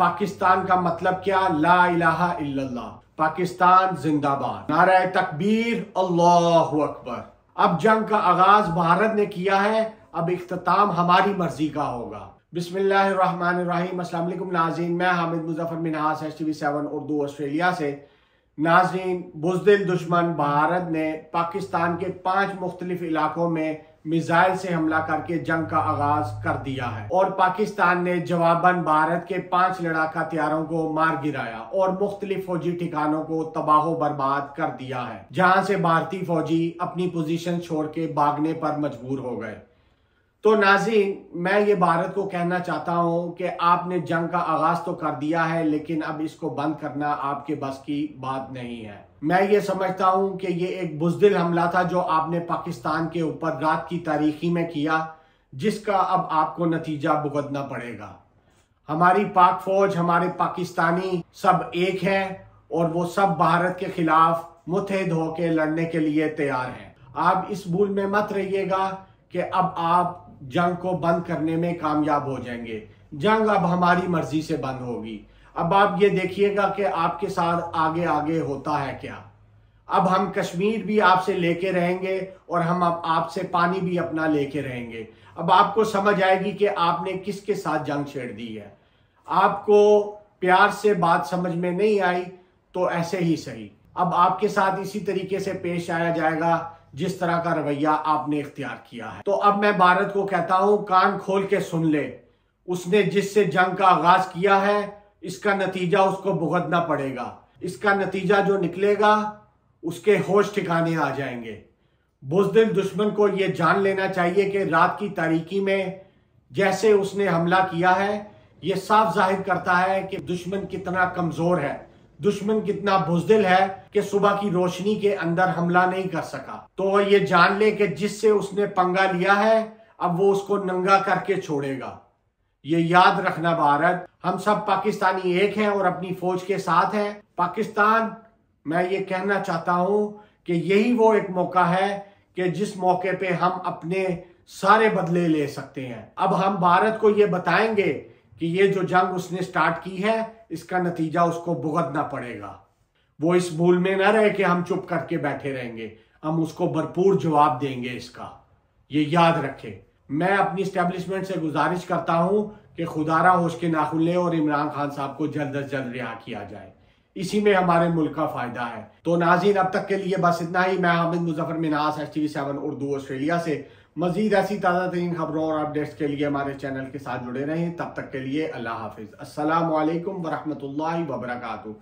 पाकिस्तान का मतलब क्या? ला इलाहा इल्लल्लाह, पाकिस्तान जिंदाबाद, नारा तकबीर, अल्लाहु अकबर। अब जंग का आगाज भारत ने किया है, अब इख्तिताम हमारी मर्जी का होगा। बिस्मिल्लाहिर्रहमानिर्रहीम। अस्सलाम वालेकुम नाज़रीन, मैं हामिद मुजफ्फर मिनहास HTV7 उर्दू ऑस्ट्रेलिया से। नाज़रीन, बुज़दिल दुश्मन भारत ने पाकिस्तान के 5 मुख्तलिफ इलाकों में मिसाइल से हमला करके जंग का आगाज कर दिया है और पाकिस्तान ने जवाबन भारत के 5 लड़ाका हथियारों को मार गिराया और मुख्तलिफ फौजी ठिकानों को तबाह बर्बाद कर दिया है, जहां से भारतीय फौजी अपनी पोजीशन छोड़ के भागने पर मजबूर हो गए। तो नाज़रीन, मैं ये भारत को कहना चाहता हूँ कि आपने जंग का आगाज तो कर दिया है, लेकिन अब इसको बंद करना आपके बस की बात नहीं है। मैं ये समझता हूँ कि ये एक बुज़दिल हमला था जो आपने पाकिस्तान के ऊपर रात की तारीखी में किया, जिसका अब आपको नतीजा भुगतना पड़ेगा। हमारी पाक फौज, हमारे पाकिस्तानी सब एक हैं और वो सब भारत के खिलाफ मुत्तहिद होकर लड़ने के लिए तैयार हैं। आप इस भूल में मत रहिएगा कि अब आप जंग को बंद करने में कामयाब हो जाएंगे। जंग अब हमारी मर्जी से बंद होगी। अब आप ये देखिएगा कि आपके साथ आगे आगे होता है क्या। अब हम कश्मीर भी आपसे लेके रहेंगे और हम अब आपसे पानी भी अपना लेके रहेंगे। अब आपको समझ आएगी कि आपने किसके साथ जंग छेड़ दी है। आपको प्यार से बात समझ में नहीं आई तो ऐसे ही सही, अब आपके साथ इसी तरीके से पेश आया जाएगा जिस तरह का रवैया आपने इख्तियार किया है। तो अब मैं भारत को कहता हूं, कान खोल के सुन ले। उसने जिससे जंग का आगाज किया है, इसका नतीजा उसको भुगतना पड़ेगा। इसका नतीजा जो निकलेगा उसके होश ठिकाने आ जाएंगे। बुज़दिल दुश्मन को यह जान लेना चाहिए कि रात की तारीकी में जैसे उसने हमला किया है, यह साफ जाहिर करता है कि दुश्मन कितना कमजोर है, दुश्मन कितना बुज़दिल है कि सुबह की रोशनी के अंदर हमला नहीं कर सका। तो ये जान ले कि जिससे उसने पंगा लिया है, अब वो उसको नंगा करके छोड़ेगा। ये याद रखना भारत, हम सब पाकिस्तानी एक हैं और अपनी फौज के साथ हैं। पाकिस्तान, मैं ये कहना चाहता हूं कि यही वो एक मौका है कि जिस मौके पे हम अपने सारे बदले ले सकते हैं। अब हम भारत को ये बताएंगे कि ये जो जंग उसने स्टार्ट की है, इसका नतीजा उसको भुगतना पड़ेगा। वो इस भूल में न रहे कि हम चुप करके बैठे रहेंगे, हम उसको भरपूर जवाब देंगे इसका, ये याद रखे। मैं अपनी एस्टेब्लिशमेंट से गुजारिश करता हूं कि खुदारा होश के नाखुन ले और इमरान खान साहब को जल्द अज जल्द रिहा किया जाए। इसी में हमारे मुल्क का फायदा है। तो नाज़रीन, अब तक के लिए बस इतना ही। मैं हामिद मुजफ्फर मिनहास HTV7 उर्दू ऑस्ट्रेलिया से। मजीद ऐसी ताज़ा तरीन खबरों और अपडेट्स के लिए हमारे चैनल के साथ जुड़े रहें। तब तक के लिए अल्लाह हाफिज। अस्सलामु अलैकुम वरहमतुल्लाहि वबरकातुहू।